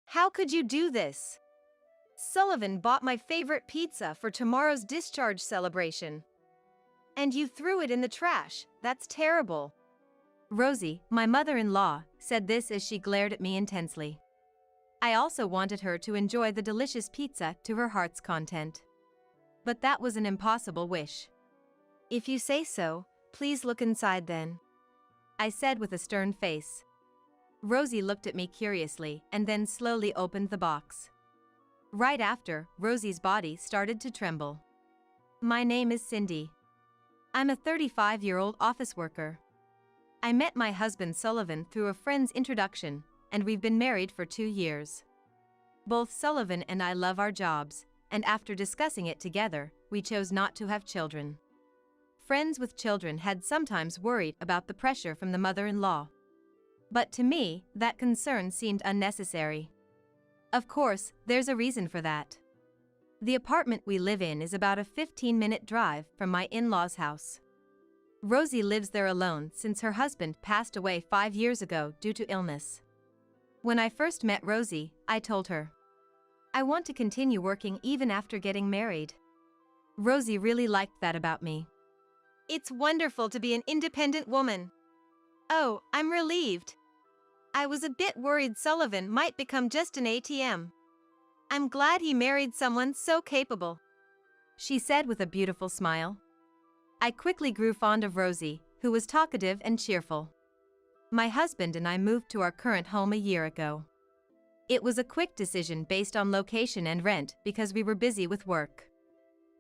How could you do this? Sullivan bought my favorite pizza for tomorrow's discharge celebration. And you threw it in the trash. That's terrible. Rosie, my mother-in-law, said this as she glared at me intensely. I also wanted her to enjoy the delicious pizza to her heart's content. But that was an impossible wish. If you say so, please look inside then, I said with a stern face. Rosie looked at me curiously and then slowly opened the box. Right after, Rosie's body started to tremble. My name is Cindy. I'm a 35-year-old office worker. I met my husband Sullivan through a friend's introduction, and we've been married for 2 years. Both Sullivan and I love our jobs, and after discussing it together, we chose not to have children. Friends with children had sometimes worried about the pressure from the mother-in-law. But to me, that concern seemed unnecessary. Of course, there's a reason for that. The apartment we live in is about a 15-minute drive from my in-laws' house. Rosie lives there alone since her husband passed away 5 years ago due to illness. When I first met Rosie, I told her, I want to continue working even after getting married. Rosie really liked that about me. It's wonderful to be an independent woman. Oh, I'm relieved. I was a bit worried Sullivan might become just an ATM. I'm glad he married someone so capable, she said with a beautiful smile. I quickly grew fond of Rosie, who was talkative and cheerful. My husband and I moved to our current home a year ago. It was a quick decision based on location and rent because we were busy with work.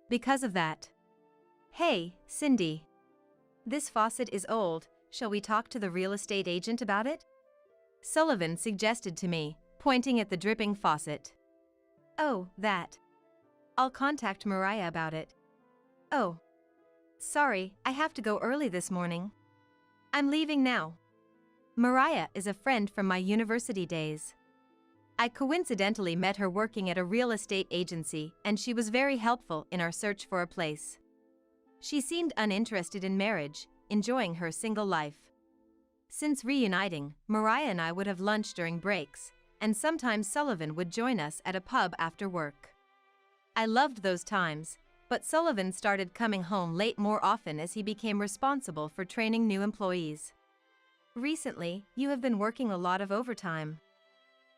Because of that. Hey, Cindy. This faucet is old, shall we talk to the real estate agent about it? Sullivan suggested to me, pointing at the dripping faucet. Oh, that. I'll contact Mariah about it. Oh. Sorry, I have to go early this morning. I'm leaving now. Mariah is a friend from my university days. I coincidentally met her working at a real estate agency and she was very helpful in our search for a place. She seemed uninterested in marriage, enjoying her single life. Since reuniting, Mariah and I would have lunch during breaks, and sometimes Sullivan would join us at a pub after work. I loved those times, but Sullivan started coming home late more often as he became responsible for training new employees. Recently, you have been working a lot of overtime,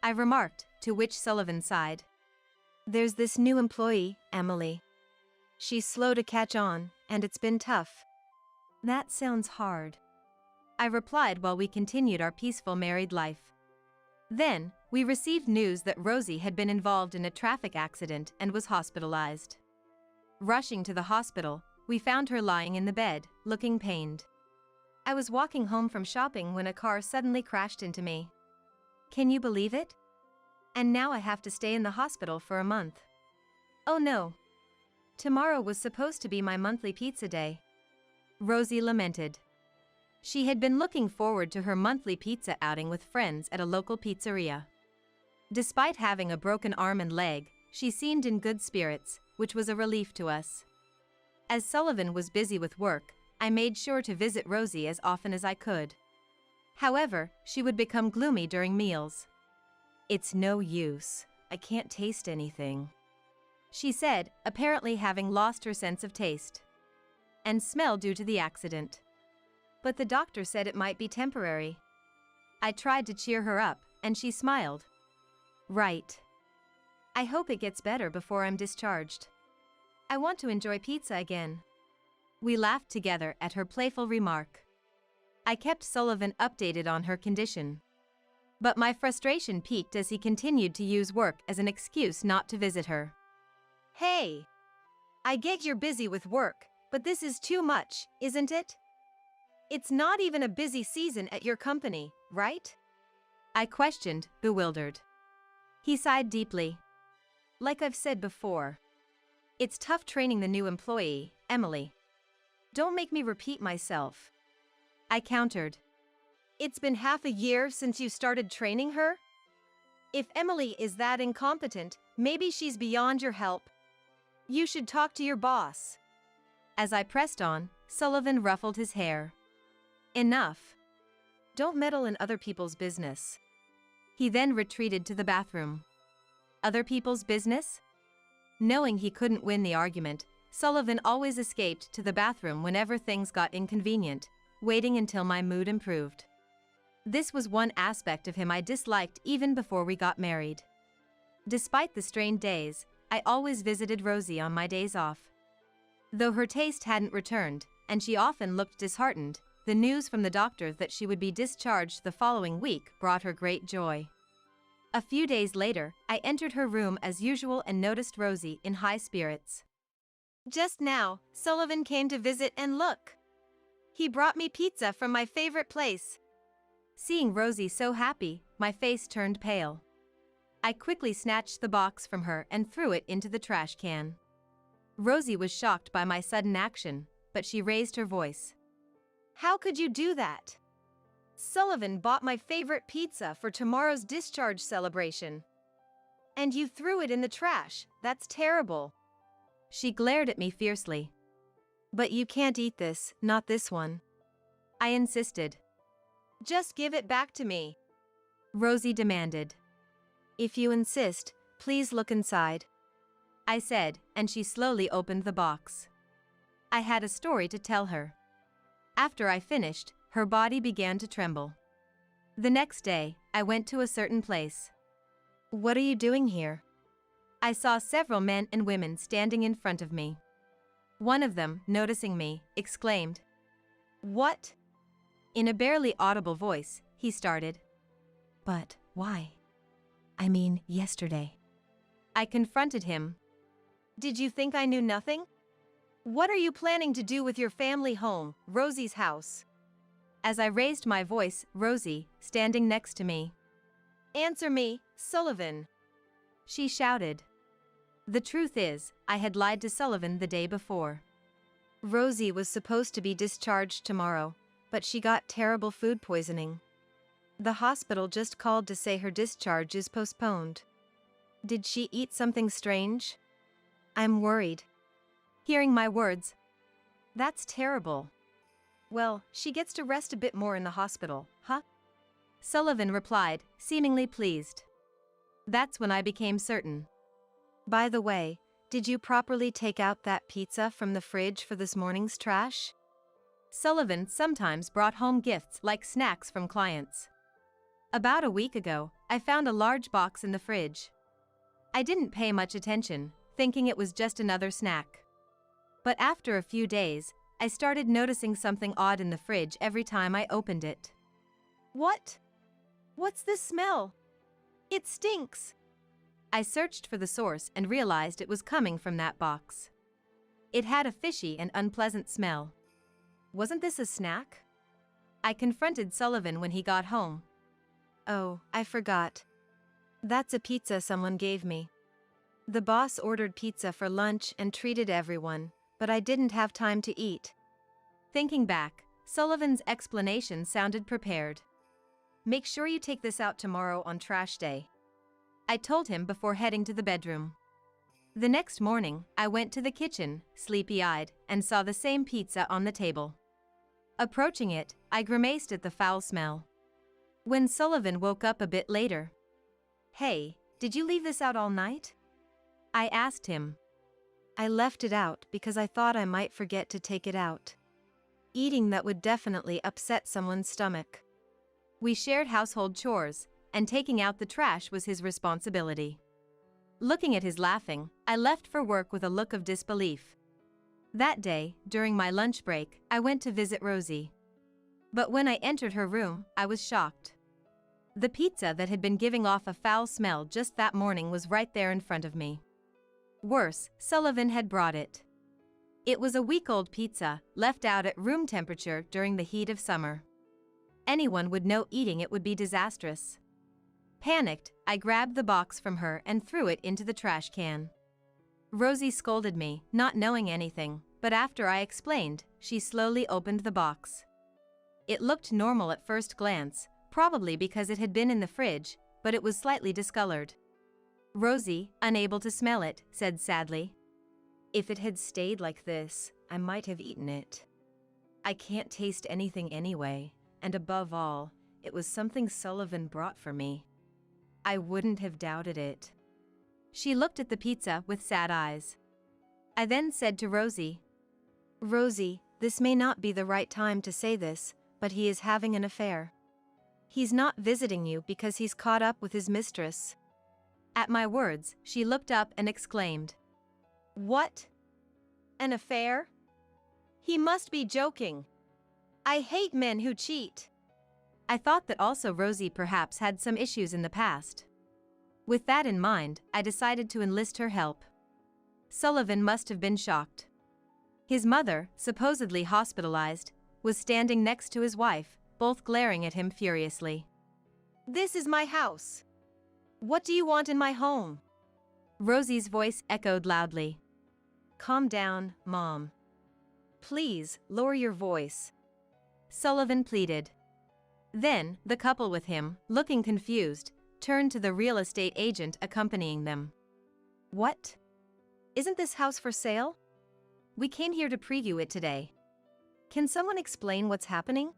I remarked, to which Sullivan sighed. There's this new employee, Emily. She's slow to catch on, and it's been tough. That sounds hard, I replied while we continued our peaceful married life. Then, we received news that Rosie had been involved in a traffic accident and was hospitalized. Rushing to the hospital, we found her lying in the bed, looking pained. I was walking home from shopping when a car suddenly crashed into me. Can you believe it? And now I have to stay in the hospital for a month. Oh no. Tomorrow was supposed to be my monthly pizza day, Rosie lamented. She had been looking forward to her monthly pizza outing with friends at a local pizzeria. Despite having a broken arm and leg, she seemed in good spirits, which was a relief to us. As Sullivan was busy with work, I made sure to visit Rosie as often as I could. However, she would become gloomy during meals. It's no use, I can't taste anything, she said, apparently having lost her sense of taste and smell due to the accident. But the doctor said it might be temporary. I tried to cheer her up, and she smiled. Right. I hope it gets better before I'm discharged. I want to enjoy pizza again. We laughed together at her playful remark. I kept Sullivan updated on her condition. But my frustration peaked as he continued to use work as an excuse not to visit her. Hey! I get you're busy with work, but this is too much, isn't it? It's not even a busy season at your company, right? I questioned, bewildered. He sighed deeply. Like I've said before, it's tough training the new employee, Emily. Don't make me repeat myself, I countered. It's been half a year since you started training her? If Emily is that incompetent, maybe she's beyond your help. You should talk to your boss. As I pressed on, Sullivan ruffled his hair. Enough. Don't meddle in other people's business, He then retreated to the bathroom. Other people's business? Knowing he couldn't win the argument, Sullivan always escaped to the bathroom whenever things got inconvenient, waiting until my mood improved. This was one aspect of him I disliked even before we got married. Despite the strained days, I always visited Rosie on my days off. Though her taste hadn't returned, and she often looked disheartened, the news from the doctor that she would be discharged the following week brought her great joy. A few days later, I entered her room as usual and noticed Rosie in high spirits. Just now, Sullivan came to visit and look. He brought me pizza from my favorite place. Seeing Rosie so happy, my face turned pale. I quickly snatched the box from her and threw it into the trash can. Rosie was shocked by my sudden action, but she raised her voice. How could you do that? Sullivan bought my favorite pizza for tomorrow's discharge celebration. And you threw it in the trash. That's terrible. She glared at me fiercely. But you can't eat this, not this one. I insisted. Just give it back to me, Rosie demanded. If you insist, please look inside, I said, and she slowly opened the box. I had a story to tell her. After I finished, her body began to tremble. The next day, I went to a certain place. What are you doing here? I saw several men and women standing in front of me. One of them, noticing me, exclaimed, What? In a barely audible voice, he started. But why? I mean, yesterday. I confronted him. Did you think I knew nothing? What are you planning to do with your family home, Rosie's house? As I raised my voice, Rosie, standing next to me. Answer me, Sullivan, she shouted. The truth is, I had lied to Sullivan the day before. Rosie was supposed to be discharged tomorrow, but she got terrible food poisoning. The hospital just called to say her discharge is postponed. Did she eat something strange? I'm worried. Hearing my words, that's terrible. Well, she gets to rest a bit more in the hospital, huh? Sullivan replied, seemingly pleased. That's when I became certain. By the way, did you properly take out that pizza from the fridge for this morning's trash? Sullivan sometimes brought home gifts like snacks from clients. About a week ago, I found a large box in the fridge. I didn't pay much attention, thinking it was just another snack. But after a few days, I started noticing something odd in the fridge every time I opened it. What? What's this smell? It stinks. I searched for the source and realized it was coming from that box. It had a fishy and unpleasant smell. Wasn't this a snack? I confronted Sullivan when he got home. Oh, I forgot. That's a pizza someone gave me. The boss ordered pizza for lunch and treated everyone, but I didn't have time to eat. Thinking back, Sullivan's explanation sounded prepared. Make sure you take this out tomorrow on trash day, I told him before heading to the bedroom. The next morning, I went to the kitchen, sleepy-eyed, and saw the same pizza on the table. Approaching it, I grimaced at the foul smell. When Sullivan woke up a bit later, Hey, did you leave this out all night? I asked him. I left it out because I thought I might forget to take it out. Eating that would definitely upset someone's stomach. We shared household chores, and taking out the trash was his responsibility. Looking at his laughing, I left for work with a look of disbelief. That day, during my lunch break, I went to visit Rosie. But when I entered her room, I was shocked. The pizza that had been giving off a foul smell just that morning was right there in front of me. Worse, Sullivan had brought it. It was a week-old pizza, left out at room temperature during the heat of summer. Anyone would know eating it would be disastrous. Panicked, I grabbed the box from her and threw it into the trash can. Rosie scolded me, not knowing anything, but after I explained, she slowly opened the box. It looked normal at first glance, probably because it had been in the fridge, but it was slightly discolored. Rosie, unable to smell it, said sadly, If it had stayed like this, I might have eaten it. I can't taste anything anyway, and above all, it was something Sullivan brought for me. I wouldn't have doubted it. She looked at the pizza with sad eyes. I then said to Rosie, Rosie, this may not be the right time to say this, but he is having an affair. He's not visiting you because he's caught up with his mistress. At my words, she looked up and exclaimed, What? An affair? He must be joking. I hate men who cheat. I thought that also Rosie perhaps had some issues in the past. With that in mind, I decided to enlist her help. Sullivan must have been shocked. His mother, supposedly hospitalized, was standing next to his wife, both glaring at him furiously. This is my house. What do you want in my home? Rosie's voice echoed loudly. Calm down, Mom. Please, lower your voice. Sullivan pleaded. Then, the couple with him, looking confused, turned to the real estate agent accompanying them. What? Isn't this house for sale? We came here to preview it today. Can someone explain what's happening?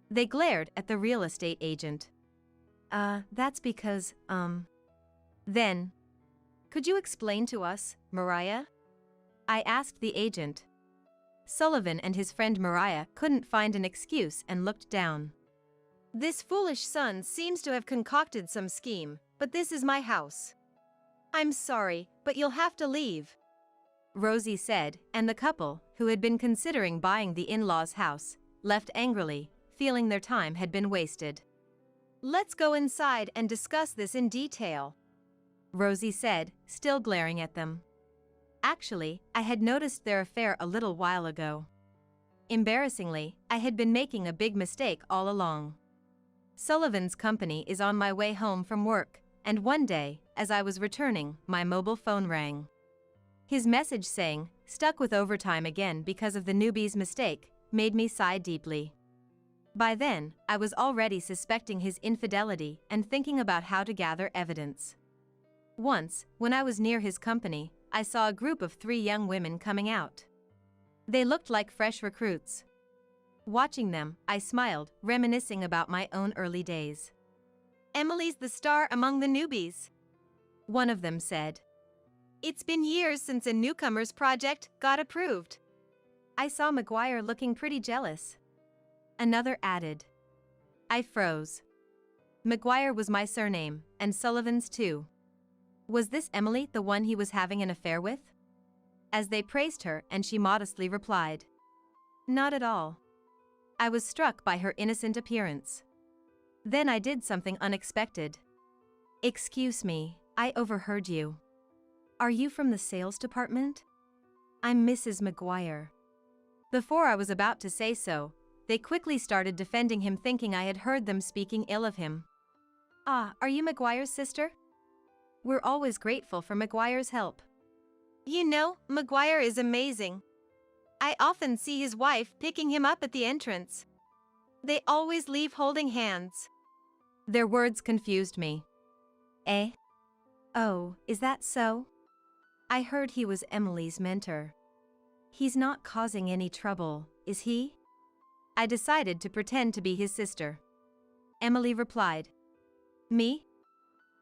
They glared at the real estate agent. That's because, Then, could you explain to us, Mariah? I asked the agent. Sullivan and his friend Mariah couldn't find an excuse and looked down. This foolish son seems to have concocted some scheme, but this is my house. I'm sorry, but you'll have to leave, Rosie said, and the couple, who had been considering buying the in-laws' house, left angrily, feeling their time had been wasted. Let's go inside and discuss this in detail, Rosie said, still glaring at them. Actually, I had noticed their affair a little while ago. Embarrassingly, I had been making a big mistake all along. Sullivan's company is on my way home from work, and one day, as I was returning, my mobile phone rang. His message saying, stuck with overtime again because of the newbie's mistake, made me sigh deeply. By then, I was already suspecting his infidelity and thinking about how to gather evidence. Once, when I was near his company, I saw a group of 3 young women coming out. They looked like fresh recruits. Watching them, I smiled, reminiscing about my own early days. Emily's the star among the newbies, one of them said. It's been years since a newcomers project got approved. I saw McGuire looking pretty jealous, another added. I froze. McGuire was my surname, and Sullivan's too. Was this Emily the one he was having an affair with? As they praised her, and she modestly replied, Not at all. I was struck by her innocent appearance. Then I did something unexpected. Excuse me, I overheard you. Are you from the sales department? I'm Mrs. McGuire. Before I was about to say so, they quickly started defending him, thinking I had heard them speaking ill of him. Ah, are you McGuire's sister? We're always grateful for McGuire's help. You know, McGuire is amazing. I often see his wife picking him up at the entrance. They always leave holding hands. Their words confused me. Eh? Oh, is that so? I heard he was Emily's mentor. He's not causing any trouble, is he? I decided to pretend to be his sister. Emily replied. Me?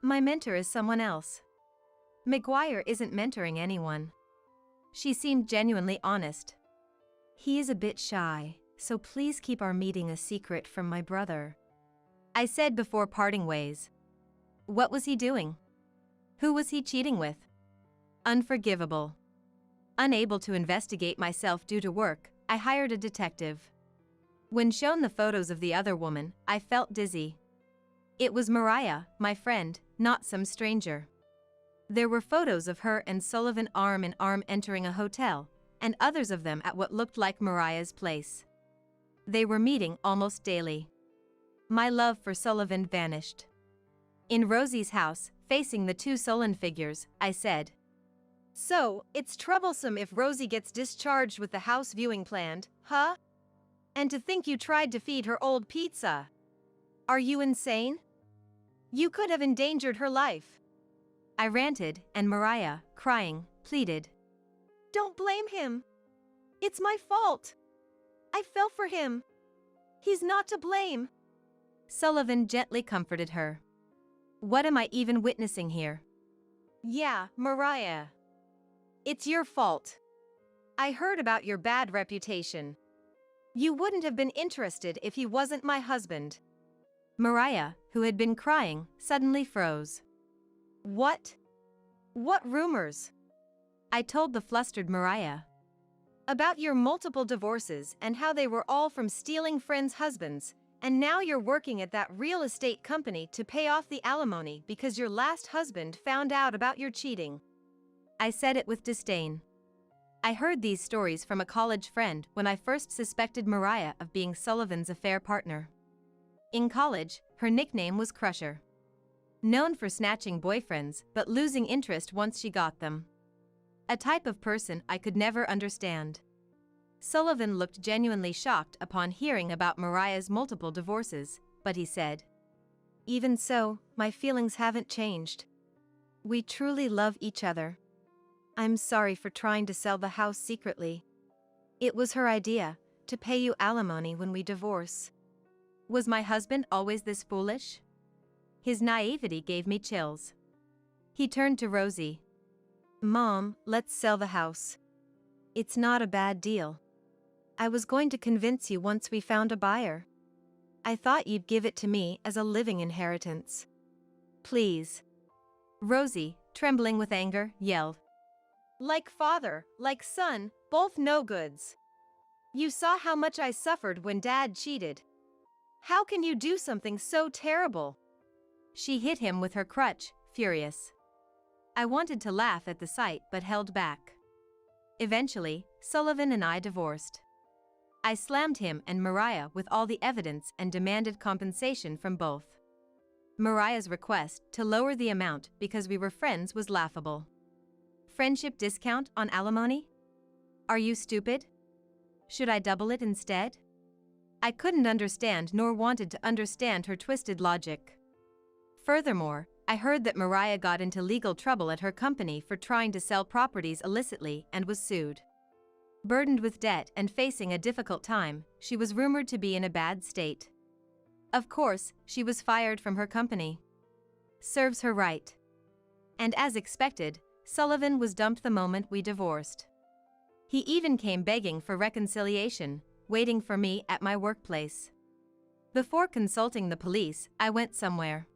My mentor is someone else. McGuire isn't mentoring anyone. She seemed genuinely honest. He is a bit shy, so please keep our meeting a secret from my brother, I said before parting ways. What was he doing? Who was he cheating with? Unforgivable. Unable to investigate myself due to work, I hired a detective. When shown the photos of the other woman, I felt dizzy. It was Mariah, my friend, not some stranger. There were photos of her and Sullivan arm in arm entering a hotel, and others of them at what looked like Mariah's place. They were meeting almost daily. My love for Sullivan vanished. In Rosie's house, facing the 2 sullen figures, I said, So, it's troublesome if Rosie gets discharged with the house viewing planned, huh? And to think you tried to feed her old pizza. Are you insane? You could have endangered her life. I ranted, and Mariah, crying, pleaded. Don't blame him. It's my fault. I fell for him. He's not to blame. Sullivan gently comforted her. What am I even witnessing here? Yeah, Mariah. It's your fault. I heard about your bad reputation. You wouldn't have been interested if he wasn't my husband. Mariah, who had been crying, suddenly froze. What? What rumors? I told the flustered Mariah. About your multiple divorces and how they were all from stealing friends' husbands, and now you're working at that real estate company to pay off the alimony because your last husband found out about your cheating. I said it with disdain. I heard these stories from a college friend when I first suspected Mariah of being Sullivan's affair partner. In college, her nickname was Crusher. Known for snatching boyfriends but losing interest once she got them. A type of person I could never understand. Sullivan looked genuinely shocked upon hearing about Mariah's multiple divorces, but he said, "Even so, my feelings haven't changed. We truly love each other. I'm sorry for trying to sell the house secretly. It was her idea, to pay you alimony when we divorce." Was my husband always this foolish? His naivety gave me chills. He turned to Rosie. "Mom, let's sell the house. It's not a bad deal. I was going to convince you once we found a buyer. I thought you'd give it to me as a living inheritance. Please." Rosie, trembling with anger, yelled. Like father, like son, both no goods. You saw how much I suffered when Dad cheated. How can you do something so terrible? She hit him with her crutch, furious. I wanted to laugh at the sight but held back. Eventually, Sullivan and I divorced. I slammed him and Mariah with all the evidence and demanded compensation from both. Mariah's request to lower the amount because we were friends was laughable. Friendship discount on alimony? Are you stupid? Should I double it instead? I couldn't understand nor wanted to understand her twisted logic. Furthermore, I heard that Mariah got into legal trouble at her company for trying to sell properties illicitly and was sued. Burdened with debt and facing a difficult time, she was rumored to be in a bad state. Of course, she was fired from her company. Serves her right. And as expected, Sullivan was dumped the moment we divorced. He even came begging for reconciliation, waiting for me at my workplace. Before consulting the police, I went somewhere.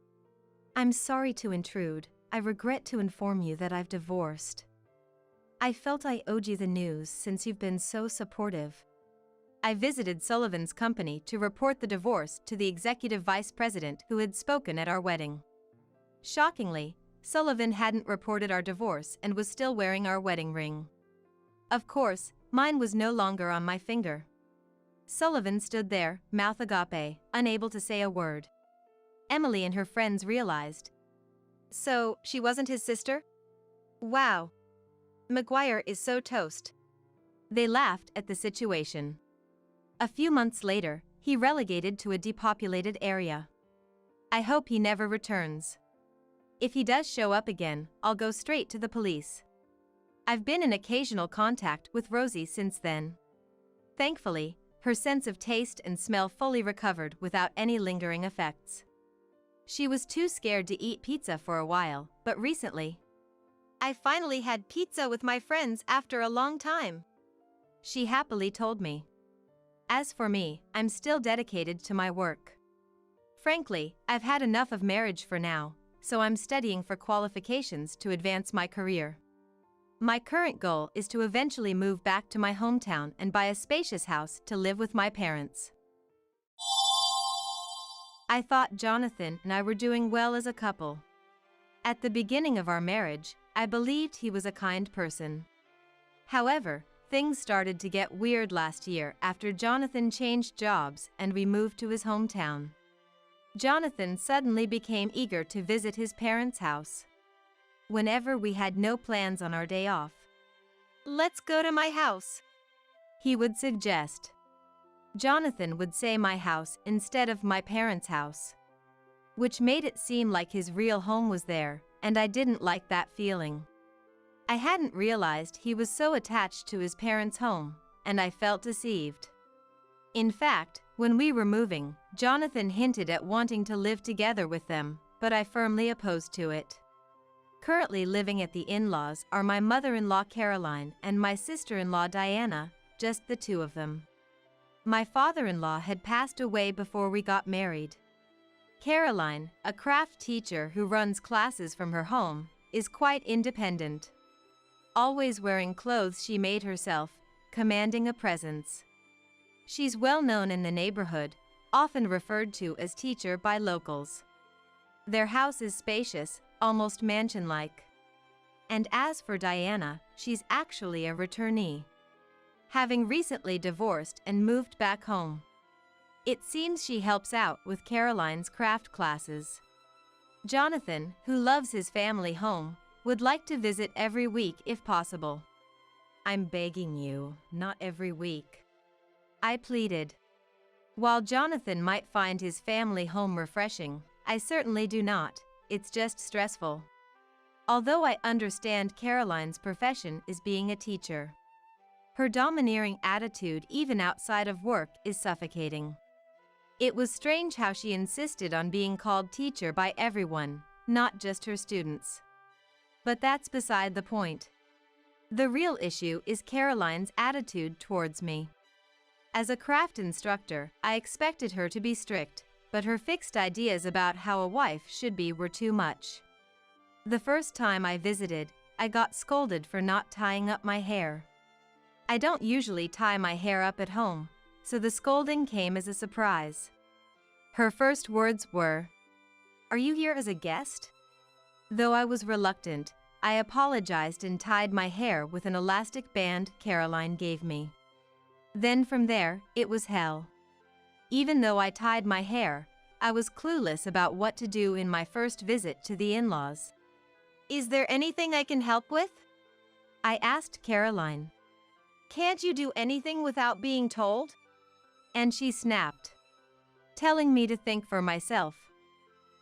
"I'm sorry to intrude. I regret to inform you that I've divorced. I felt I owed you the news since you've been so supportive." I visited Sullivan's company to report the divorce to the executive vice president who had spoken at our wedding. Shockingly, Sullivan hadn't reported our divorce and was still wearing our wedding ring. Of course, mine was no longer on my finger. Sullivan stood there, mouth agape, unable to say a word. Emily and her friends realized. So, she wasn't his sister? Wow. McGuire is so toast. They laughed at the situation. A few months later, he relegated to a depopulated area. I hope he never returns. If he does show up again, I'll go straight to the police. I've been in occasional contact with Rosie since then. Thankfully, her sense of taste and smell fully recovered without any lingering effects. She was too scared to eat pizza for a while, but recently, I finally had pizza with my friends after a long time. She happily told me. As for me, I'm still dedicated to my work. Frankly, I've had enough of marriage for now, so I'm studying for qualifications to advance my career. My current goal is to eventually move back to my hometown and buy a spacious house to live with my parents. I thought Jonathan and I were doing well as a couple. At the beginning of our marriage, I believed he was a kind person. However, things started to get weird last year after Jonathan changed jobs and we moved to his hometown. Jonathan suddenly became eager to visit his parents' house. Whenever we had no plans on our day off, "Let's go to my house," he would suggest. Jonathan would say my house instead of my parents' house, which made it seem like his real home was there, and I didn't like that feeling. I hadn't realized he was so attached to his parents' home, and I felt deceived. In fact, when we were moving, Jonathan hinted at wanting to live together with them, but I firmly opposed to it. Currently living at the in-laws are my mother-in-law Caroline and my sister-in-law Diana, just the two of them. My father-in-law had passed away before we got married. Caroline, a craft teacher who runs classes from her home, is quite independent. Always wearing clothes she made herself, commanding a presence. She's well known in the neighborhood, often referred to as teacher by locals. Their house is spacious, almost mansion-like. And as for Diana, she's actually a returnee, having recently divorced and moved back home. It seems she helps out with Caroline's craft classes. Jonathan, who loves his family home, would like to visit every week if possible. I'm begging you, not every week, I pleaded. While Jonathan might find his family home refreshing, I certainly do not. It's just stressful. Although I understand Caroline's profession is being a teacher, her domineering attitude even outside of work is suffocating. It was strange how she insisted on being called teacher by everyone, not just her students. But that's beside the point. The real issue is Caroline's attitude towards me. As a craft instructor, I expected her to be strict, but her fixed ideas about how a wife should be were too much. The first time I visited, I got scolded for not tying up my hair. I don't usually tie my hair up at home, so the scolding came as a surprise. Her first words were, "Are you here as a guest?" Though I was reluctant, I apologized and tied my hair with an elastic band Caroline gave me. Then from there, it was hell. Even though I tied my hair, I was clueless about what to do in my first visit to the in-laws. "Is there anything I can help with?" I asked Caroline. "Can't you do anything without being told?" And she snapped, telling me to think for myself.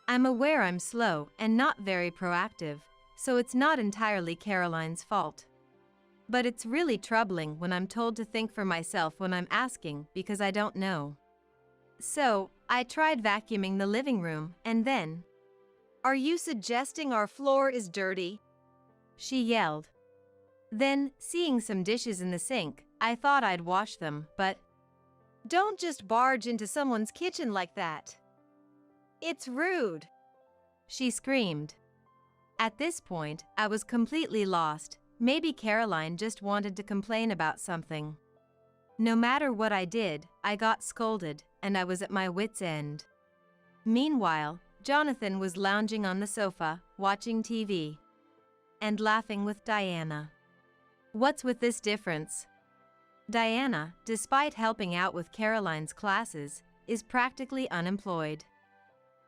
I'm aware I'm slow and not very proactive, so it's not entirely Caroline's fault. But it's really troubling when I'm told to think for myself when I'm asking because I don't know. So, I tried vacuuming the living room and then, "Are you suggesting our floor is dirty?" she yelled. Then, seeing some dishes in the sink, I thought I'd wash them, but "Don't just barge into someone's kitchen like that. It's rude," she screamed. At this point, I was completely lost. Maybe Caroline just wanted to complain about something. No matter what I did, I got scolded, and I was at my wit's end. Meanwhile, Jonathan was lounging on the sofa, watching TV, and laughing with Diana. What's with this difference? Diana, despite helping out with Caroline's classes, is practically unemployed.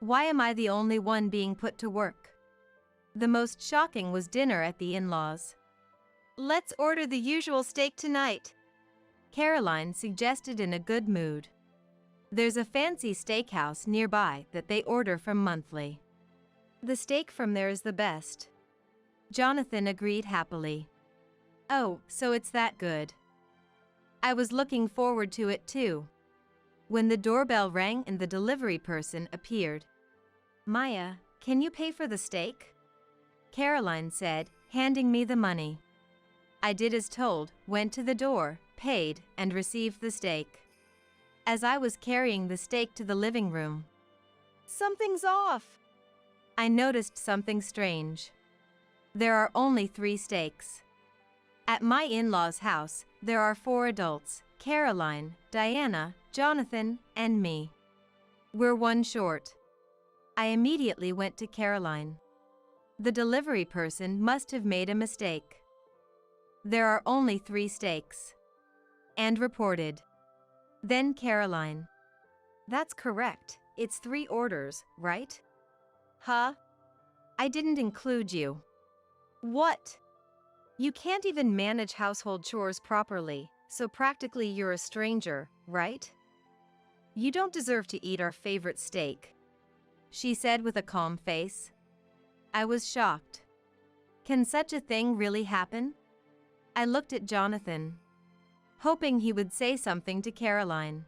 Why am I the only one being put to work? The most shocking was dinner at the in-laws. "Let's order the usual steak tonight," Caroline suggested in a good mood. There's a fancy steakhouse nearby that they order from monthly. The steak from there is the best. Jonathan agreed happily. Oh, so it's that good. I was looking forward to it too. When the doorbell rang and the delivery person appeared. "Maya, can you pay for the steak?" Caroline said, handing me the money. I did as told, went to the door, paid, and received the steak. As I was carrying the steak to the living room, "Something's off." I noticed something strange. There are only 3 steaks. At my in-laws' house, there are 4 adults, Caroline, Diana, Jonathan, and me. We're 1 short. I immediately went to Caroline. The delivery person must have made a mistake. There are only 3 steaks. And reported. Then Caroline. "That's correct. It's 3 orders, right?" "Huh? I didn't include you." "What? You can't even manage household chores properly, so practically you're a stranger, right? You don't deserve to eat our favorite steak," she said with a calm face. I was shocked. Can such a thing really happen? I looked at Jonathan, hoping he would say something to Caroline.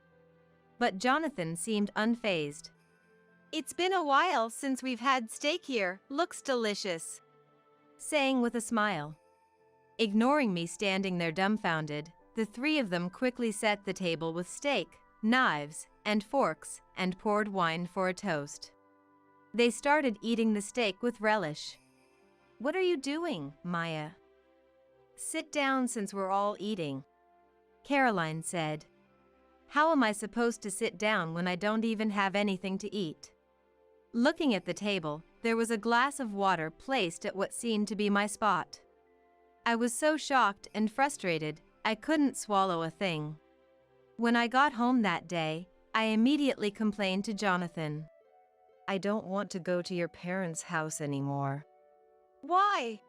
But Jonathan seemed unfazed. It's been a while since we've had steak here, looks delicious. Saying with a smile. Ignoring me standing there dumbfounded, the three of them quickly set the table with steak, knives, and forks, and poured wine for a toast. They started eating the steak with relish. What are you doing, Maya? Sit down since we're all eating, Caroline said. How am I supposed to sit down when I don't even have anything to eat? Looking at the table, there was a glass of water placed at what seemed to be my spot. I was so shocked and frustrated, I couldn't swallow a thing. When I got home that day, I immediately complained to Jonathan. I don't want to go to your parents' house anymore. Why?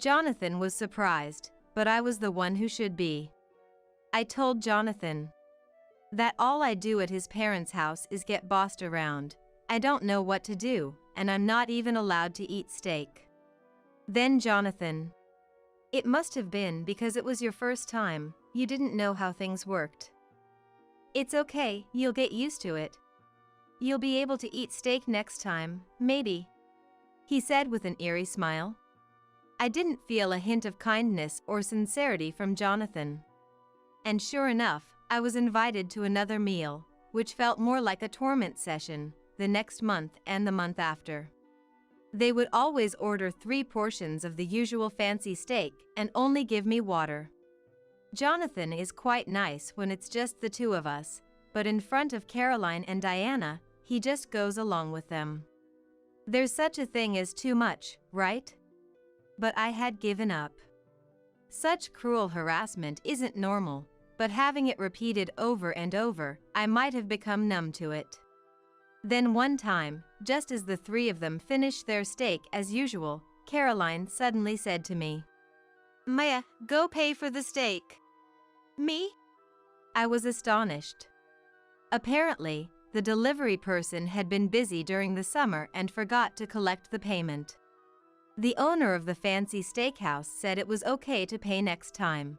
Jonathan was surprised, but I was the one who should be. I told Jonathan that all I do at his parents' house is get bossed around. I don't know what to do, and I'm not even allowed to eat steak. Then Jonathan, it must have been because it was your first time, you didn't know how things worked. It's okay, you'll get used to it. You'll be able to eat steak next time, maybe, he said with an eerie smile. I didn't feel a hint of kindness or sincerity from Jonathan. And sure enough, I was invited to another meal, which felt more like a torment session, the next month and the month after. They would always order 3 portions of the usual fancy steak and only give me water. Jonathan is quite nice when it's just the two of us, but in front of Caroline and Diana, he just goes along with them. There's such a thing as too much, right? But I had given up. Such cruel harassment isn't normal, but having it repeated over and over, I might have become numb to it. Then one time, just as the three of them finished their steak as usual, Caroline suddenly said to me, Maya, go pay for the steak. Me? I was astonished. Apparently, the delivery person had been busy during the summer and forgot to collect the payment. The owner of the fancy steakhouse said it was okay to pay next time.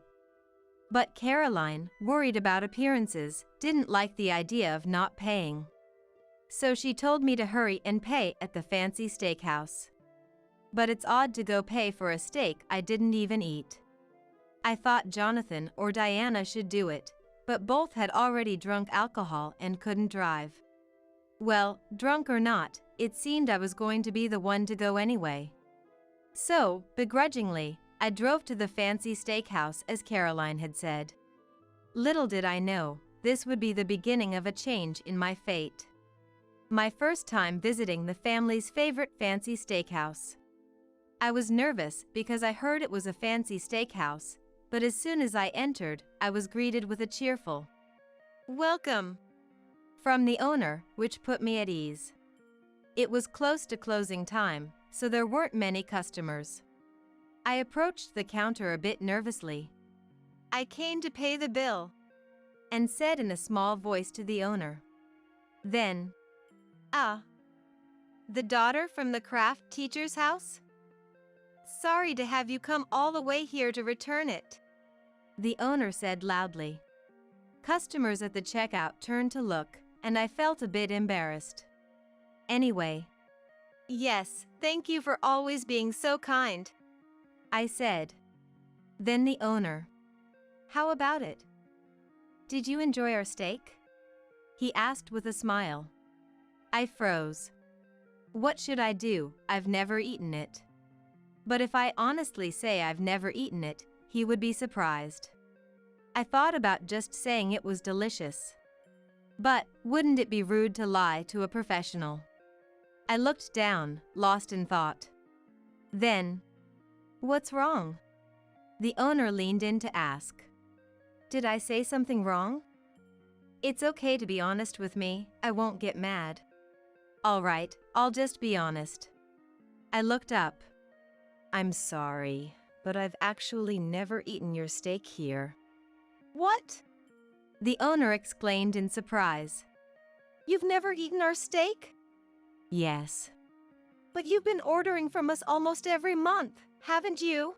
But Caroline, worried about appearances, didn't like the idea of not paying. So she told me to hurry and pay at the fancy steakhouse. But it's odd to go pay for a steak I didn't even eat. I thought Jonathan or Diana should do it, but both had already drunk alcohol and couldn't drive. Well, drunk or not, it seemed I was going to be the one to go anyway. So, begrudgingly, I drove to the fancy steakhouse as Caroline had said. Little did I know, this would be the beginning of a change in my fate. My first time visiting the family's favorite fancy steakhouse. I was nervous because I heard it was a fancy steakhouse, but as soon as I entered, I was greeted with a cheerful "Welcome" from the owner, which put me at ease. It was close to closing time, so there weren't many customers. I approached the counter a bit nervously. I came to pay the bill, and said in a small voice to the owner. Then, the daughter from the craft teacher's house? Sorry to have you come all the way here to return it, the owner said loudly. Customers at the checkout turned to look, and I felt a bit embarrassed. Anyway, yes, thank you for always being so kind, I said. Then the owner, how about it? Did you enjoy our steak? He asked with a smile. I froze. What should I do? I've never eaten it. But if I honestly say I've never eaten it, he would be surprised. I thought about just saying it was delicious. But wouldn't it be rude to lie to a professional? I looked down, lost in thought. Then, what's wrong? The owner leaned in to ask. Did I say something wrong? It's okay to be honest with me, I won't get mad. All right, I'll just be honest. I looked up. I'm sorry, but I've actually never eaten your steak here. What? The owner exclaimed in surprise. You've never eaten our steak? Yes. But you've been ordering from us almost every month, haven't you?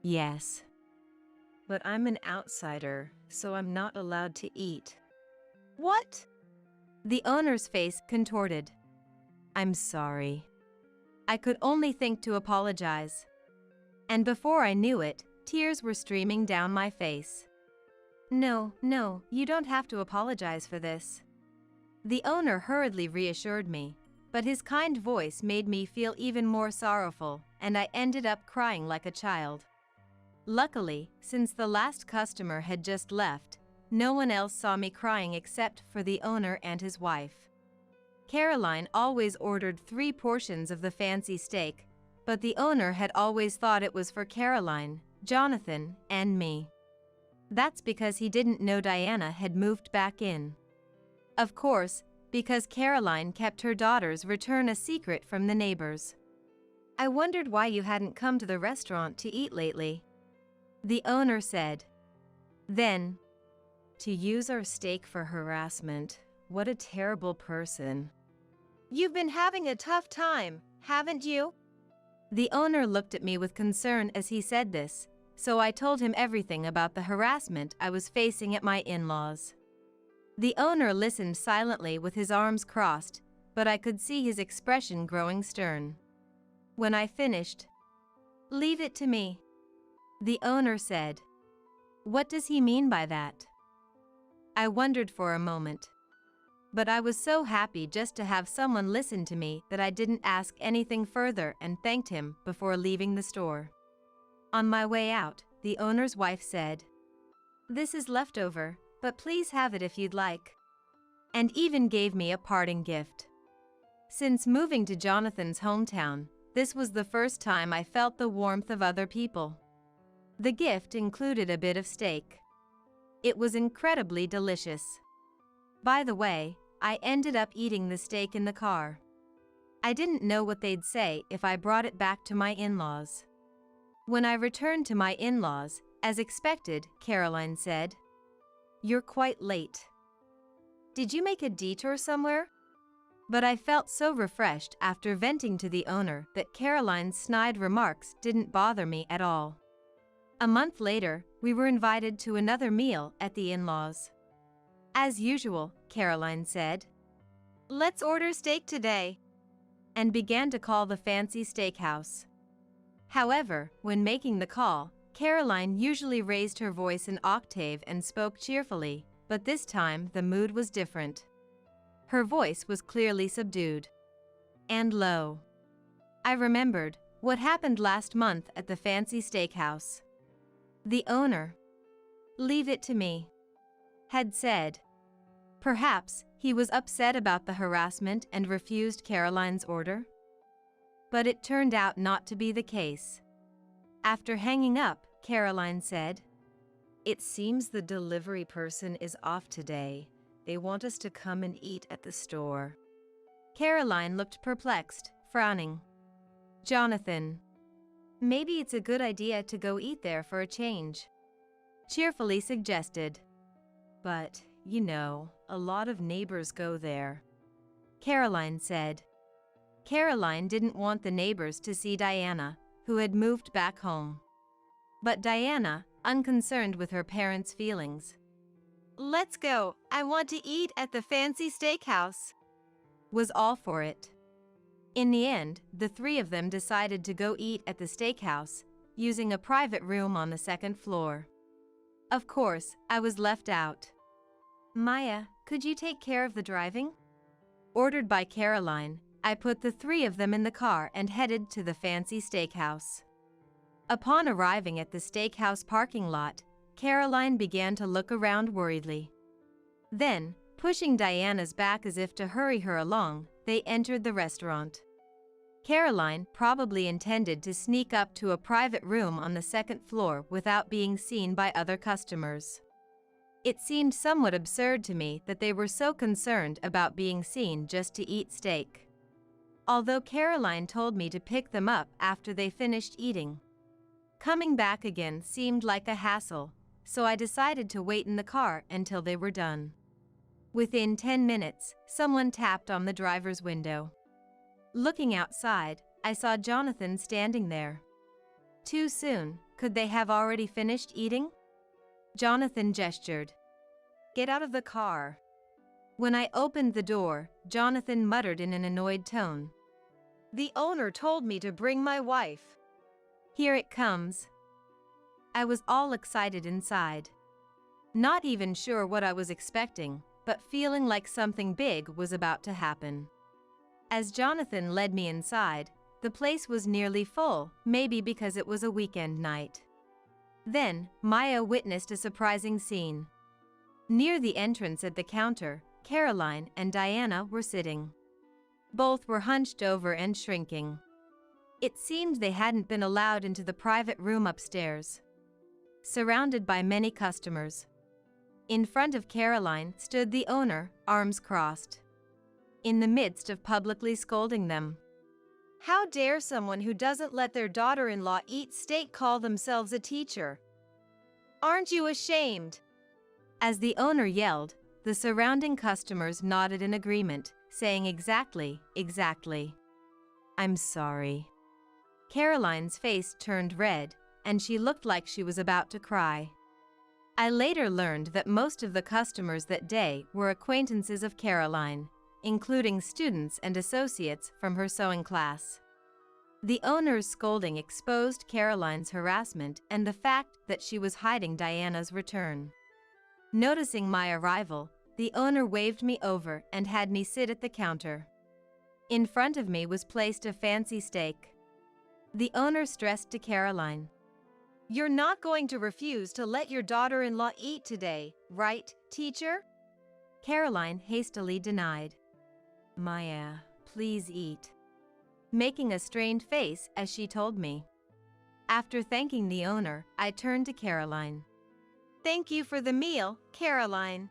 Yes. But I'm an outsider, so I'm not allowed to eat. What? The owner's face contorted. I'm sorry. I could only think to apologize. And before I knew it, tears were streaming down my face. No, you don't have to apologize for this. The owner hurriedly reassured me, but his kind voice made me feel even more sorrowful, and I ended up crying like a child. Luckily, since the last customer had just left, no one else saw me crying except for the owner and his wife. Caroline always ordered 3 portions of the fancy steak, but the owner had always thought it was for Caroline, Jonathan, and me. That's because he didn't know Diana had moved back in. Of course, because Caroline kept her daughter's return a secret from the neighbors. I wondered why you hadn't come to the restaurant to eat lately, the owner said. Then, to use our steak for harassment, what a terrible person. You've been having a tough time, haven't you? The owner looked at me with concern as he said this, so I told him everything about the harassment I was facing at my in-laws. The owner listened silently with his arms crossed, but I could see his expression growing stern. When I finished, "Leave it to me," the owner said. What does he mean by that? I wondered for a moment. But I was so happy just to have someone listen to me that I didn't ask anything further and thanked him before leaving the store. On my way out, the owner's wife said, "This is leftover, but please have it if you'd like," and even gave me a parting gift. Since moving to Jonathan's hometown, this was the first time I felt the warmth of other people. The gift included a bit of steak. It was incredibly delicious. By the way, I ended up eating the steak in the car. I didn't know what they'd say if I brought it back to my in-laws. When I returned to my in-laws, as expected, Caroline said, "You're quite late. Did you make a detour somewhere?" But I felt so refreshed after venting to the owner that Caroline's snide remarks didn't bother me at all. A month later, we were invited to another meal at the in-laws. As usual, Caroline said, "Let's order steak today," and began to call the fancy steakhouse. However, when making the call, Caroline usually raised her voice an octave and spoke cheerfully, but this time the mood was different. Her voice was clearly subdued and low. I remembered what happened last month at the fancy steakhouse. The owner, "Leave it to me," had said. Perhaps he was upset about the harassment and refused Caroline's order? But it turned out not to be the case. After hanging up, Caroline said, "It seems the delivery person is off today. They want us to come and eat at the store." Caroline looked perplexed, frowning. Jonathan, "Maybe it's a good idea to go eat there for a change," cheerfully suggested. "But, a lot of neighbors go there," Caroline said. Caroline didn't want the neighbors to see Diana, who had moved back home. But Diana, unconcerned with her parents' feelings, "Let's go, I want to eat at the fancy steakhouse," was all for it. In the end, the 3 of them decided to go eat at the steakhouse, using a private room on the 2nd floor. Of course, I was left out. "Maya, could you take care of the driving?" Ordered by Caroline, I put the 3 of them in the car and headed to the fancy steakhouse. Upon arriving at the steakhouse parking lot, Caroline began to look around worriedly. Then, pushing Diana's back as if to hurry her along, they entered the restaurant. Caroline probably intended to sneak up to a private room on the 2nd floor without being seen by other customers. It seemed somewhat absurd to me that they were so concerned about being seen just to eat steak. Although Caroline told me to pick them up after they finished eating. Coming back again seemed like a hassle, so I decided to wait in the car until they were done. Within 10 minutes, someone tapped on the driver's window. Looking outside, I saw Jonathan standing there. Too soon, could they have already finished eating? Jonathan gestured. "Get out of the car," When I opened the door, Jonathan muttered in an annoyed tone. "The owner told me to bring my wife. Here it comes." I was all excited inside. Not even sure what I was expecting, but feeling like something big was about to happen. As Jonathan led me inside, the place was nearly full, maybe because it was a weekend night. Then, Maya witnessed a surprising scene. Near the entrance at the counter, Caroline and Diana were sitting. Both were hunched over and shrinking. It seemed they hadn't been allowed into the private room upstairs. Surrounded by many customers. In front of Caroline stood the owner, arms crossed. In the midst of publicly scolding them. "How dare someone who doesn't let their daughter-in-law eat steak call themselves a teacher? Aren't you ashamed?" As the owner yelled, the surrounding customers nodded in agreement, saying exactly. "I'm sorry." Caroline's face turned red, and she looked like she was about to cry. I later learned that most of the customers that day were acquaintances of Caroline, including students and associates from her sewing class. The owner's scolding exposed Caroline's harassment and the fact that she was hiding Diana's return. Noticing my arrival, the owner waved me over and had me sit at the counter. In front of me was placed a fancy steak. The owner stressed to Caroline, "You're not going to refuse to let your daughter-in-law eat today, right, teacher?" Caroline hastily denied. "Maya, please eat," making a strained face as she told me. After thanking the owner, I turned to Caroline. "Thank you for the meal, Caroline,"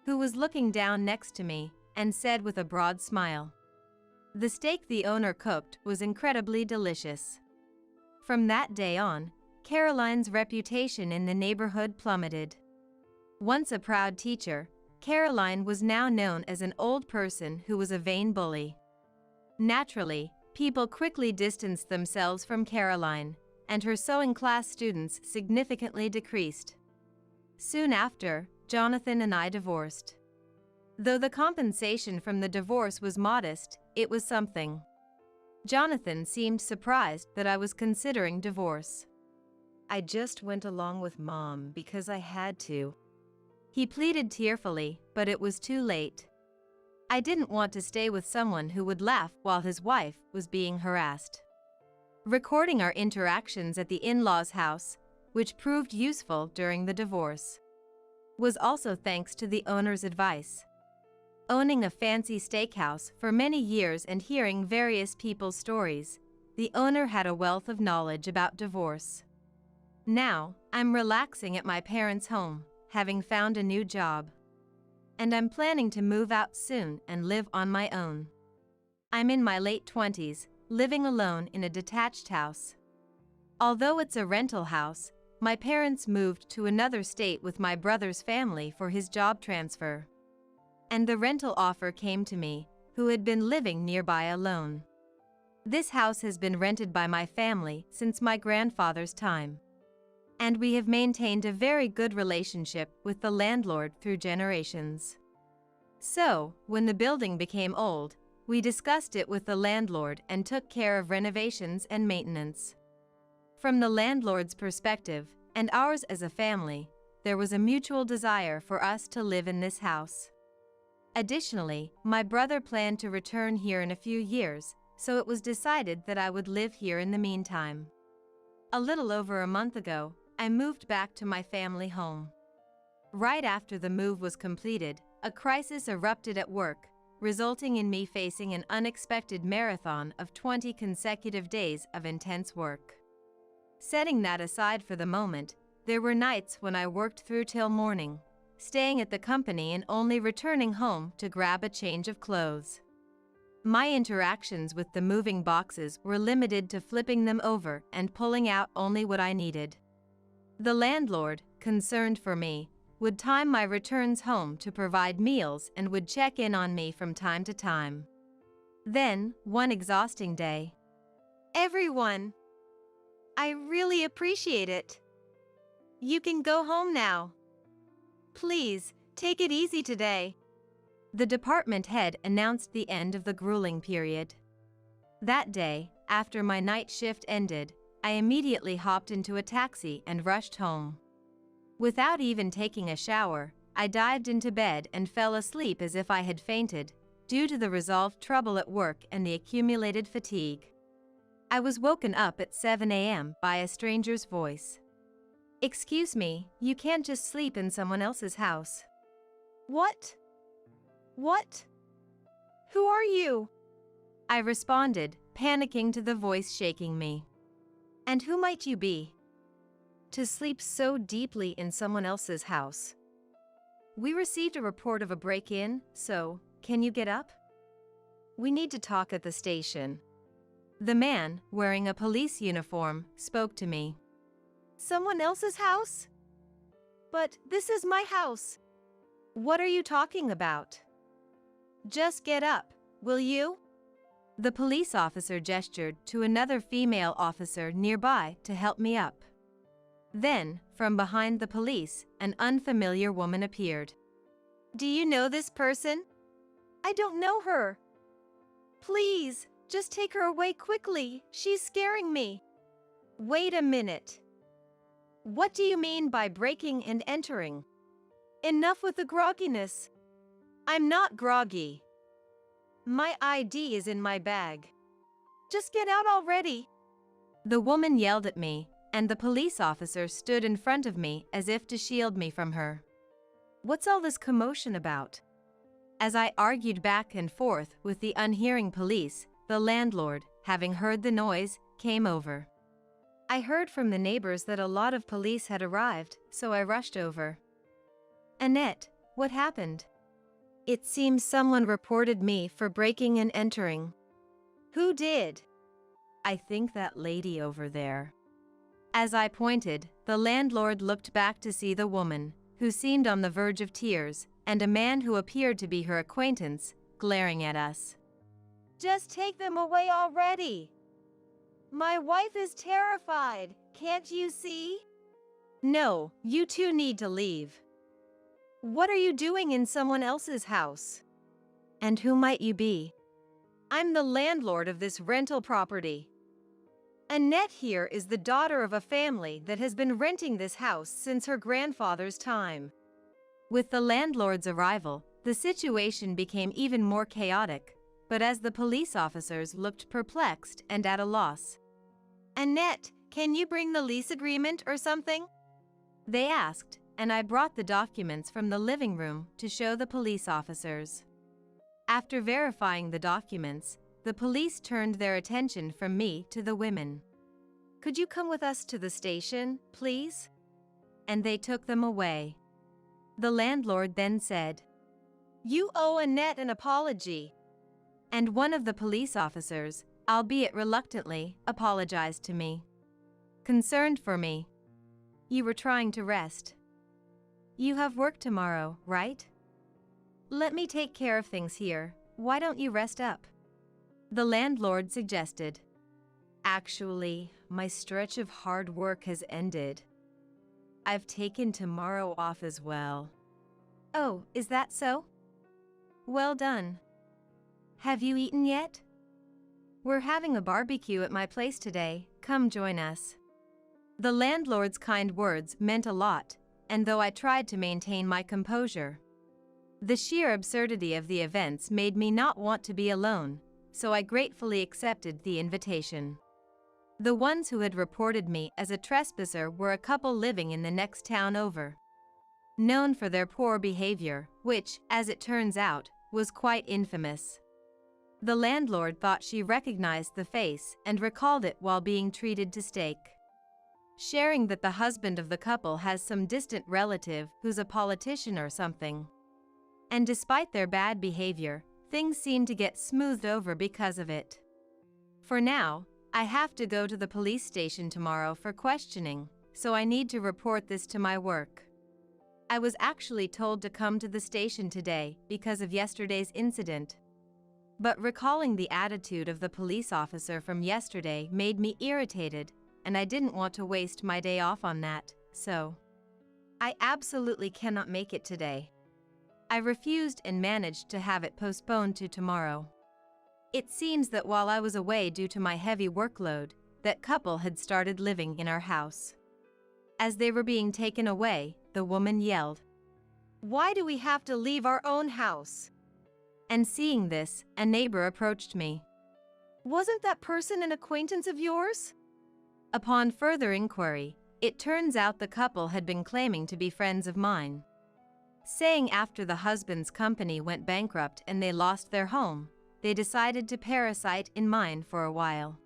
who was looking down next to me, and said with a broad smile. The steak the owner cooked was incredibly delicious. From that day on, Caroline's reputation in the neighborhood plummeted. Once a proud teacher, Caroline was now known as an old person who was a vain bully. Naturally, people quickly distanced themselves from Caroline, and her sewing class students significantly decreased. Soon after, Jonathan and I divorced. Though the compensation from the divorce was modest, it was something. Jonathan seemed surprised that I was considering divorce. "I just went along with Mom because I had to," he pleaded tearfully, but it was too late. I didn't want to stay with someone who would laugh while his wife was being harassed. Recording our interactions at the in-laws' house, which proved useful during the divorce, was also thanks to the owner's advice. Owning a fancy steakhouse for many years and hearing various people's stories, the owner had a wealth of knowledge about divorce. Now, I'm relaxing at my parents' home, having found a new job. And I'm planning to move out soon and live on my own. I'm in my late 20s, living alone in a detached house. Although it's a rental house, my parents moved to another state with my brother's family for his job transfer. And the rental offer came to me, who had been living nearby alone. This house has been rented by my family since my grandfather's time. And we have maintained a very good relationship with the landlord through generations. So, when the building became old, we discussed it with the landlord and took care of renovations and maintenance. From the landlord's perspective, and ours as a family, there was a mutual desire for us to live in this house. Additionally, my brother planned to return here in a few years, so it was decided that I would live here in the meantime. A little over a month ago, I moved back to my family home. Right after the move was completed, a crisis erupted at work, resulting in me facing an unexpected marathon of 20 consecutive days of intense work. Setting that aside for the moment, there were nights when I worked through till morning, staying at the company and only returning home to grab a change of clothes. My interactions with the moving boxes were limited to flipping them over and pulling out only what I needed. The landlord, concerned for me, would time my returns home to provide meals and would check in on me from time to time. Then, one exhausting day, "Everyone, I really appreciate it. You can go home now. Please, take it easy today." The department head announced the end of the grueling period. That day, after my night shift ended, I immediately hopped into a taxi and rushed home. Without even taking a shower, I dived into bed and fell asleep as if I had fainted, due to the resolved trouble at work and the accumulated fatigue. I was woken up at 7 a.m. by a stranger's voice. "Excuse me, you can't just sleep in someone else's house." "What? What? Who are you?" I responded, panicking to the voice shaking me. "And who might you be? To sleep so deeply in someone else's house? We received a report of a break-in, so, can you get up? We need to talk at the station." The man, wearing a police uniform, spoke to me. "Someone else's house? But this is my house. What are you talking about? Just get up, will you?" The police officer gestured to another female officer nearby to help me up. Then, from behind the police, an unfamiliar woman appeared. "Do you know this person?" "I don't know her. Please, just take her away quickly, she's scaring me." "Wait a minute. What do you mean by breaking and entering? Enough with the grogginess." "I'm not groggy. My ID is in my bag. Just get out already." The woman yelled at me, and the police officer stood in front of me as if to shield me from her. What's all this commotion about? As I argued back and forth with the unhearing police, the landlord, having heard the noise, came over. I heard from the neighbors that a lot of police had arrived, so I rushed over. "Annette, what happened?" "It seems someone reported me for breaking and entering." "Who did?" "I think that lady over there." As I pointed, the landlord looked back to see the woman, who seemed on the verge of tears, and a man who appeared to be her acquaintance, glaring at us. "Just take them away already. My wife is terrified, can't you see?" "No, you two need to leave." "What are you doing in someone else's house? And who might you be?" "I'm the landlord of this rental property. Annette here is the daughter of a family that has been renting this house since her grandfather's time." With the landlord's arrival, the situation became even more chaotic, but as the police officers looked perplexed and at a loss. "Annette, can you bring the lease agreement or something?" they asked, and I brought the documents from the living room to show the police officers. After verifying the documents, the police turned their attention from me to the women. "Could you come with us to the station, please?" And they took them away. The landlord then said, "You owe Annette an apology." And one of the police officers, albeit reluctantly, apologized to me. Concerned for me. "You were trying to rest. You have work tomorrow, right? Let me take care of things here, why don't you rest up?" the landlord suggested. "Actually, my stretch of hard work has ended. I've taken tomorrow off as well." "Oh, is that so? Well done. Have you eaten yet? We're having a barbecue at my place today, come join us." The landlord's kind words meant a lot, and though I tried to maintain my composure, the sheer absurdity of the events made me not want to be alone, so I gratefully accepted the invitation. The ones who had reported me as a trespasser were a couple living in the next town over, known for their poor behavior, which, as it turns out, was quite infamous. The landlord thought she recognized the face and recalled it while being treated to steak, sharing that the husband of the couple has some distant relative who's a politician or something. And despite their bad behavior, things seem to get smoothed over because of it. For now, I have to go to the police station tomorrow for questioning, so I need to report this to my work. I was actually told to come to the station today because of yesterday's incident. But recalling the attitude of the police officer from yesterday made me irritated, and I didn't want to waste my day off on that, so I absolutely cannot make it today. I refused and managed to have it postponed to tomorrow. It seems that while I was away due to my heavy workload, that couple had started living in our house. As they were being taken away, the woman yelled, "Why do we have to leave our own house?" And seeing this, a neighbor approached me. "Wasn't that person an acquaintance of yours?" Upon further inquiry, it turns out the couple had been claiming to be friends of mine, saying after the husband's company went bankrupt and they lost their home, they decided to parasite in mine for a while.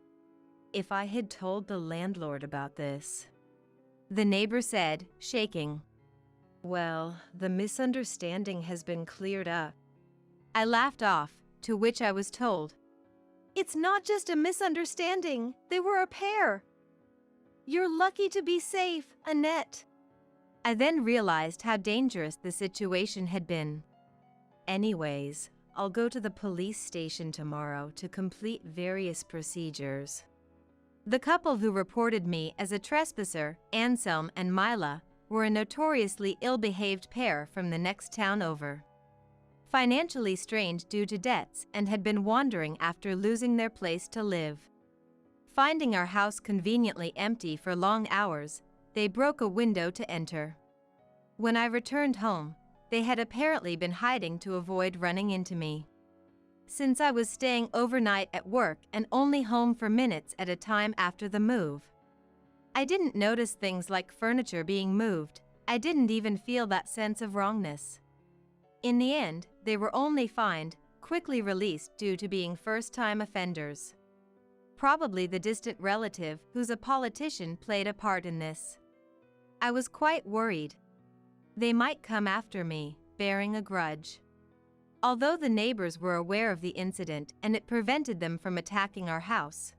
If I had told the landlord about this, the neighbor said, shaking. "Well, the misunderstanding has been cleared up." I laughed off, to which I was told, "It's not just a misunderstanding, they were a pair. You're lucky to be safe, Annette." I then realized how dangerous the situation had been. "Anyways, I'll go to the police station tomorrow to complete various procedures." The couple who reported me as a trespasser, Anselm and Mila, were a notoriously ill-behaved pair from the next town over. Financially strained due to debts and had been wandering after losing their place to live. Finding our house conveniently empty for long hours, they broke a window to enter. When I returned home, they had apparently been hiding to avoid running into me. Since I was staying overnight at work and only home for minutes at a time after the move, I didn't notice things like furniture being moved. I didn't even feel that sense of wrongness. In the end, they were only fined, quickly released due to being first-time offenders. Probably the distant relative who's a politician played a part in this. I was quite worried. They might come after me, bearing a grudge. Although the neighbors were aware of the incident and it prevented them from attacking our house.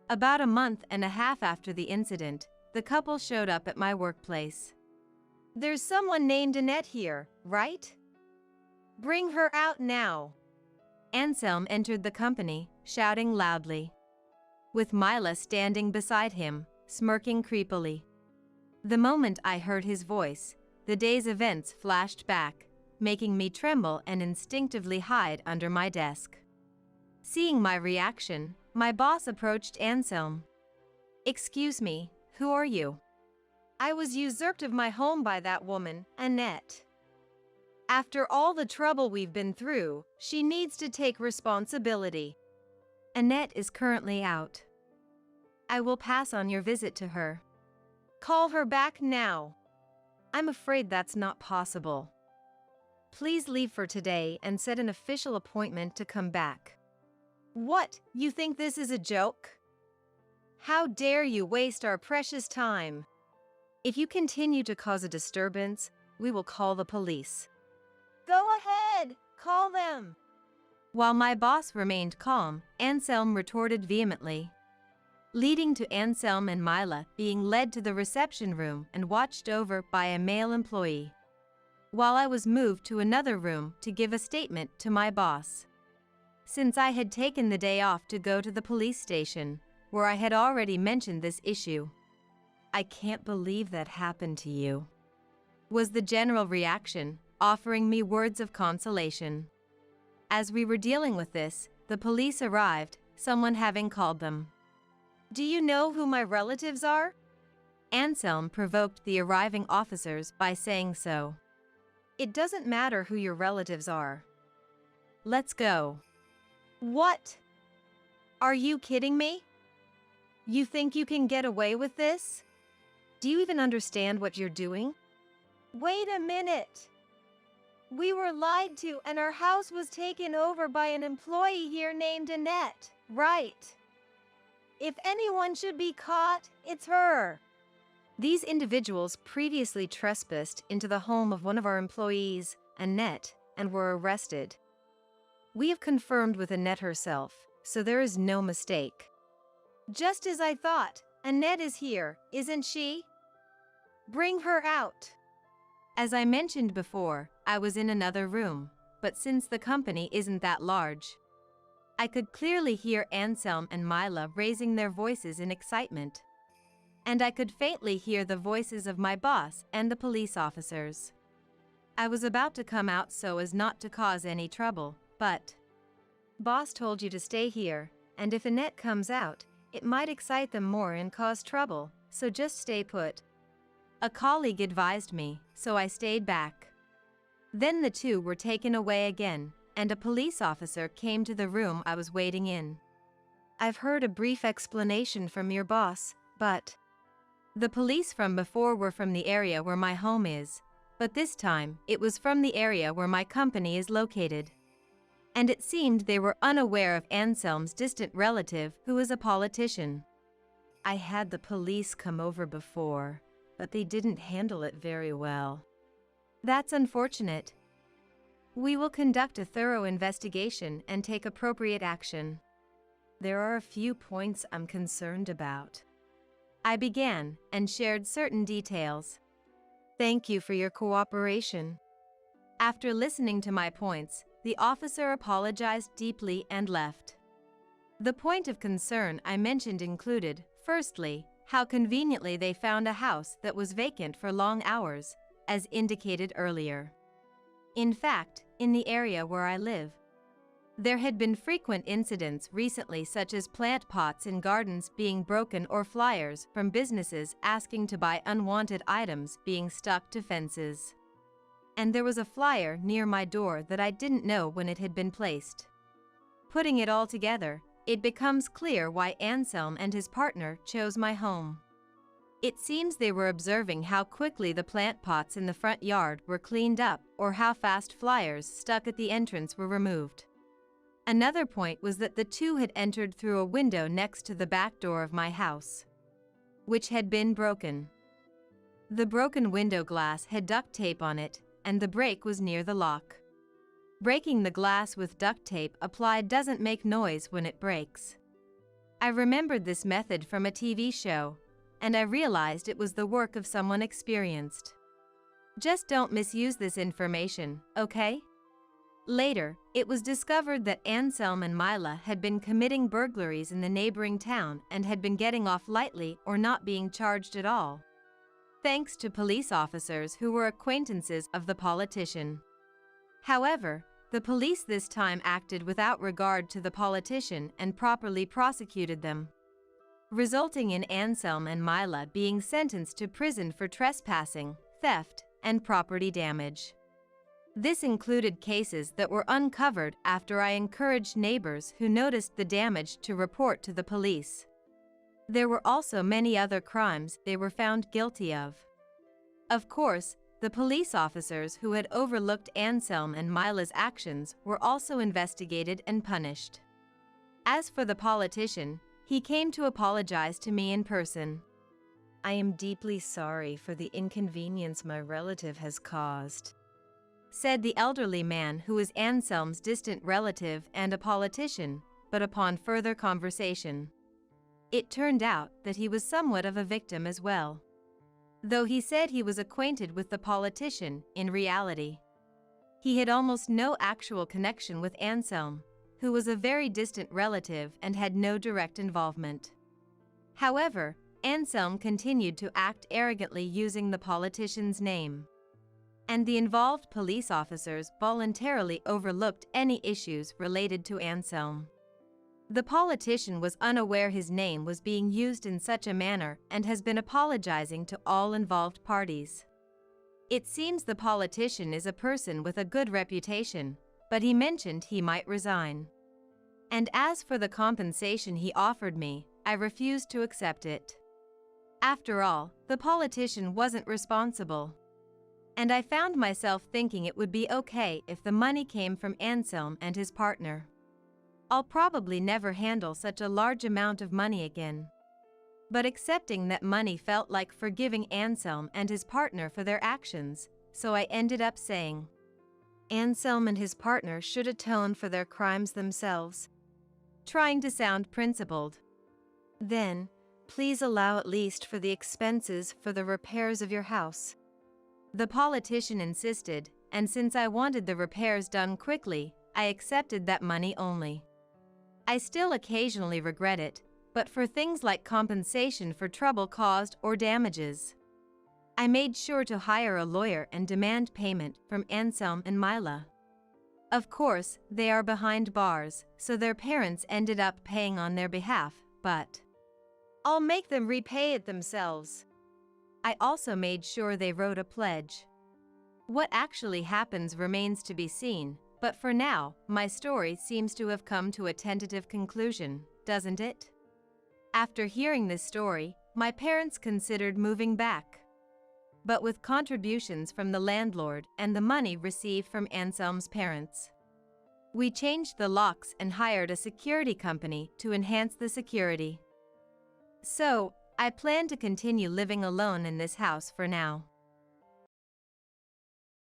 About a month and a half after the incident, the couple showed up at my workplace. "There's someone named Annette here, right? Bring her out now." Anselm entered the company, shouting loudly, with Mila standing beside him, smirking creepily. The moment I heard his voice, the day's events flashed back, making me tremble and instinctively hide under my desk. Seeing my reaction, my boss approached Anselm. "Excuse me, who are you?" "I was usurped of my home by that woman, Annette. After all the trouble we've been through, she needs to take responsibility. Annette is currently out. I will pass on your visit to her. Call her back now." "I'm afraid that's not possible. Please leave for today and set an official appointment to come back." "What, you think this is a joke? How dare you waste our precious time? If you continue to cause a disturbance, we will call the police." "Go ahead, call them." While my boss remained calm, Anselm retorted vehemently, leading to Anselm and Mila being led to the reception room and watched over by a male employee, while I was moved to another room to give a statement to my boss. Since I had taken the day off to go to the police station, where I had already mentioned this issue. "I can't believe that happened to you," was the general reaction, offering me words of consolation. As we were dealing with this, the police arrived, someone having called them. "Do you know who my relatives are?" Anselm provoked the arriving officers by saying so. "It doesn't matter who your relatives are. Let's go." "What? Are you kidding me? You think you can get away with this? Do you even understand what you're doing?" "Wait a minute. We were lied to and our house was taken over by an employee here named Annette, right? If anyone should be caught, it's her." These individuals previously trespassed into the home of one of our employees, Annette, and were arrested. We have confirmed with Annette herself, so there is no mistake. "Just as I thought, Annette is here, isn't she? Bring her out." As I mentioned before, I was in another room, but since the company isn't that large, I could clearly hear Anselm and Mila raising their voices in excitement. And I could faintly hear the voices of my boss and the police officers. I was about to come out so as not to cause any trouble, but boss told you to stay here, and if Annette comes out, it might excite them more and cause trouble, so just stay put. A colleague advised me, so I stayed back. Then the two were taken away again, and a police officer came to the room I was waiting in. I've heard a brief explanation from your boss, but the police from before were from the area where my home is, but this time it was from the area where my company is located. And it seemed they were unaware of Anselm's distant relative who is a politician. I had the police come over before, but they didn't handle it very well. That's unfortunate. We will conduct a thorough investigation and take appropriate action. There are a few points I'm concerned about. I began and shared certain details. Thank you for your cooperation. After listening to my points, the officer apologized deeply and left. The point of concern I mentioned included, firstly, how conveniently they found a house that was vacant for long hours, as indicated earlier. In fact, in the area where I live, there had been frequent incidents recently such as plant pots in gardens being broken or flyers from businesses asking to buy unwanted items being stuck to fences. And there was a flyer near my door that I didn't know when it had been placed. Putting it all together, it becomes clear why Anselm and his partner chose my home. It seems they were observing how quickly the plant pots in the front yard were cleaned up or how fast flyers stuck at the entrance were removed. Another point was that the two had entered through a window next to the back door of my house, which had been broken. The broken window glass had duct tape on it, and the break was near the lock. Breaking the glass with duct tape applied doesn't make noise when it breaks. I remembered this method from a TV show, and I realized it was the work of someone experienced. Just don't misuse this information, okay? Later, it was discovered that Anselm and Mila had been committing burglaries in the neighboring town and had been getting off lightly or not being charged at all, thanks to police officers who were acquaintances of the politician. However, the police this time acted without regard to the politician and properly prosecuted them, resulting in Anselm and Mila being sentenced to prison for trespassing, theft, and property damage. This included cases that were uncovered after I encouraged neighbors who noticed the damage to report to the police. There were also many other crimes they were found guilty of. Of course, the police officers who had overlooked Anselm and Mila's actions were also investigated and punished. As for the politician, he came to apologize to me in person. I am deeply sorry for the inconvenience my relative has caused, said the elderly man who was Anselm's distant relative and a politician, but upon further conversation, it turned out that he was somewhat of a victim as well. Though he said he was acquainted with the politician, in reality, he had almost no actual connection with Anselm, who was a very distant relative and had no direct involvement. However, Anselm continued to act arrogantly using the politician's name, and the involved police officers voluntarily overlooked any issues related to Anselm. The politician was unaware his name was being used in such a manner and has been apologizing to all involved parties. It seems the politician is a person with a good reputation, but he mentioned he might resign. And as for the compensation he offered me, I refused to accept it. After all, the politician wasn't responsible. And I found myself thinking it would be okay if the money came from Anselm and his partner. I'll probably never handle such a large amount of money again. But accepting that money felt like forgiving Anselm and his partner for their actions, so I ended up saying, Anselm and his partner should atone for their crimes themselves, trying to sound principled. Then, please allow at least for the expenses for the repairs of your house. The politician insisted, and since I wanted the repairs done quickly, I accepted that money only. I still occasionally regret it, but for things like compensation for trouble caused or damages, I made sure to hire a lawyer and demand payment from Anselm and Mila. Of course, they are behind bars, so their parents ended up paying on their behalf, but I'll make them repay it themselves. I also made sure they wrote a pledge. What actually happens remains to be seen, but for now, my story seems to have come to a tentative conclusion, doesn't it? After hearing this story, my parents considered moving back. But with contributions from the landlord and the money received from Anselm's parents, we changed the locks and hired a security company to enhance the security. So, I plan to continue living alone in this house for now.